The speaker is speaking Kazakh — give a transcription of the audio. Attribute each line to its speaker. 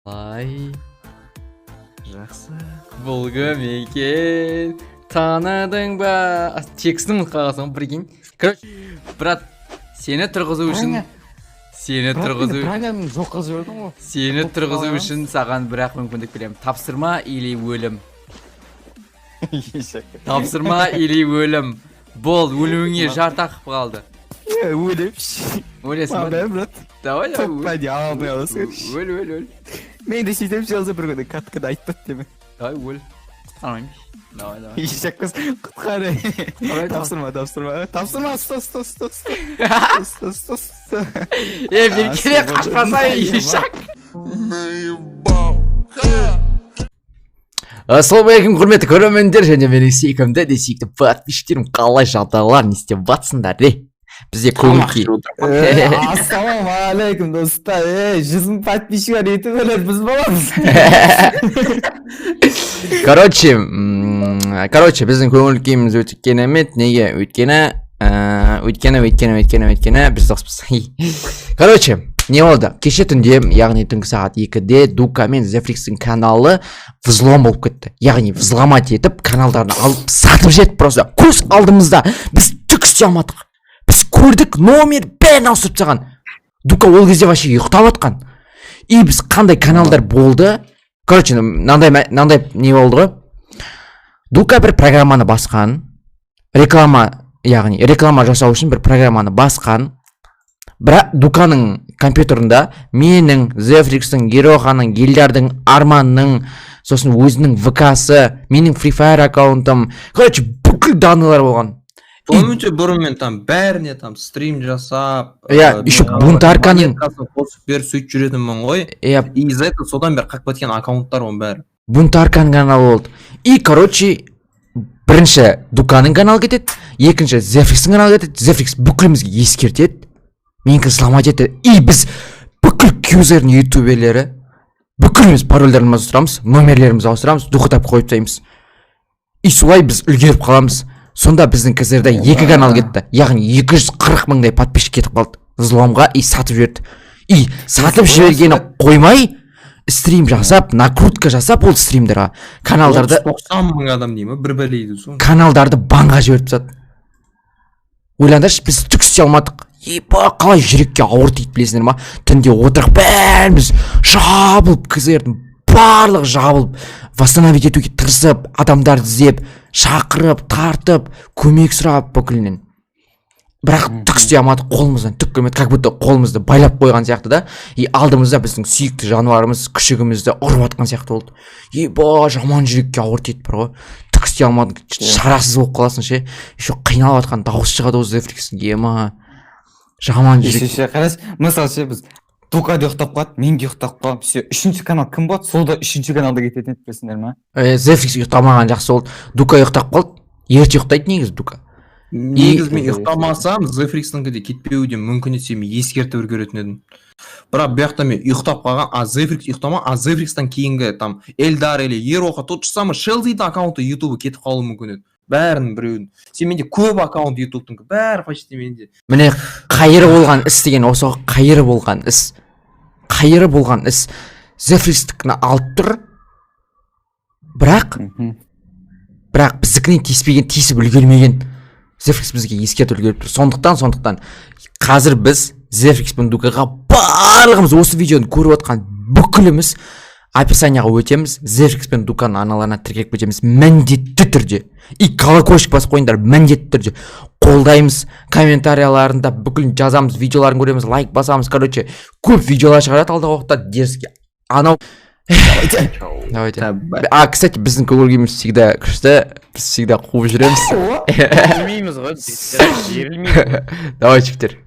Speaker 1: Ай,
Speaker 2: Жақсы.
Speaker 1: бұл кім екен? Таныдың ба? Текстін қағасың, прикинь. Короче, брат, сені тұрғызу үшін саған бірақ мүмкіндік беремін. Тапсырма или өлім. Тапсырма или өлім. Бол, өліміңе жарты ақып қалды.
Speaker 2: Өлем.
Speaker 1: Өлесің ба?
Speaker 2: брат.
Speaker 1: Давай, өл.
Speaker 2: Мен де сөйтем жазы бір күні каткада айтпады деме.
Speaker 1: Давай, өл. Құтқармаймын. Давай.
Speaker 2: Ешеккіз құтқары. Тапсырма, сtos.
Speaker 1: Мен керек қашпасай, ешек. Ассалаумағалейкум, құрметті көрермендер және менің сүйкімді де сүйікті подписчиктерім, қалай жағдайлар, не істеп жатсыңдар де? Бізде көңіл-күй.
Speaker 2: Ассалаумағалейкум достар. 100 подписчиктер етіп өлер, біз боламыз.
Speaker 1: Короче, біздің көңіл-күйіміз өте керемет. Неге? Өйткені біз доспыз. Короче, не болды? Кеше түнде, яғни түнгі сағат 2-де Дука мен Зефрикстің каналы взлом болып кетті. Яғни взломать етіп, каналдарын алып сатып жетті просто. Көз алдымызда біз түк істей алмадық. Біз көрдік, номер бәрін ауысып тастаған. Дука ол кезде вообще ұйықтап жатқан. И біз қандай каналдар болды? Короче, мынандай не болды ғой? Дука бір программаны басқан. Реклама жасау үшін бір программаны басқан. Бірақ Дуканың компьютерында менің, Зефрикстің, Героханың, Елдардың, Арманның, сосын өзінің ВК-сы, менің Free Fire аккаунтым, короче, бүкіл данылар болған.
Speaker 3: Помните, бұрын мен там бәріне там стрим жасап,
Speaker 1: еще бунтарканың
Speaker 3: қосып беріп сөйтіп жүретінмін ғой. И из-за этого содан бері қақпа еткен аккаунттар оның бәрі.
Speaker 1: Бунтарканың каналы болды. И, короче, бірінші Дуканың каналы кетеді, екінші Зефрикстің каналы кетеді. Зефрикс бүкілімізге ескертеді. Менікі взломать етеді. И біз бүкіл кюзердің ютуберлері, бүкіліміз парольдерімізді ауыстырамыз, номерлерімізді ауыстырамыз, дұқытап қойып тастаймыз. И солай біз үлгеріп қаламыз. Сонда біздің кізерде 2 канал кетті. Яғни 240 мыңдай подписчик кетіп қалды. Взломға и сатып жіберді. И сатып жібергені қоймай, стрим жасап, накрутка жасап ол стримдерға. Каналдарды
Speaker 3: 90 мың адам деймі, бір бәлейді сол.
Speaker 1: Каналдарды банға жіберіп тастады. Ойлаңдаршы, біз түк істей алмадық. Қалай жүрекке ауыр тиді білесіңдер ма? Түнде отырып бәріміз жабылып, кізердің барлығы жабылып, восстановить етуге тырысып, адамдарды іздеп, шақырып, тартып, көмек сұрап бүкілінен. Бірақ түк істей алмадық, қолымыздан түк келмеді, как будто қолымызды байлап қойған сияқты да. И алдымызда біздің сүйікті жануарымыз күшігімізді ұрып атқан сияқты болды. Жаман жүрекке ауыр тиді бар ғой. Түк істей алмадық, шарасыз болып қаласың ше. Еще қиналып атқан дауыс шығады осы Зефрикстің. Жаман жүрек.
Speaker 2: Қарас, мысалы ше біз Дукада ұйықтап қалады, мен де ұйықтап қалам. Үшінші канал кім болады? Сол да үшінші каналда кететін еді білесіңдер ма?
Speaker 1: Зефрикс ұйықтамаған жақсы болды. Дука ұйықтап қалды. Ерте ұйықтайды негізі Дука.
Speaker 3: Негізі мен ұйықтамасам, Зефрикстіңгі кетпеуден мүмкін етсе мен ескертіп үлгеретін едім. Бірақ бұяқта мен ұйықтап қалған, Зефрикс ұйықтама, Зефрикстан кейінгі там Эльдар или Ероха, тот же самый Шелзидің аккаунты ютубы кетіп қалуы мүмкін еді. Бәрінің біреуін. Сен менде көп аккаунт ютубтың, бәрі почти менде.
Speaker 1: Міне қайыры болған іс деген осы қайыры болған іс. Қайыры болған іс. Зефрикстікіні алып тұр. Бірақ біздікіне тиісіп үлгермеген. Зефрикс бізге ескертіп үлгеріп тұр. Сондықтан қазір біз Зефрикс пен Дукаға барлығымыз осы видеоны көріп отқан бүкіліміз описанияға өтеміз. Зефрикс пен Дуканың аналарына тіркеліп кетеміз міндетті түрде. И колокольчик басып қойыңдар міндетті түрде. Қолдаймыз, комментарияларында бүкіл жазамыз, видеоларын көреміз, лайк басамыз. Короче, көп видеолар шығарады алдағы уақытта дерзге. Анау Давайте. Кстати, біздің көңіл-күйіміз всегда күшті, біз всегда қуып жүреміз.
Speaker 2: Берілмейміз ғой.
Speaker 1: Давай, жігіттер.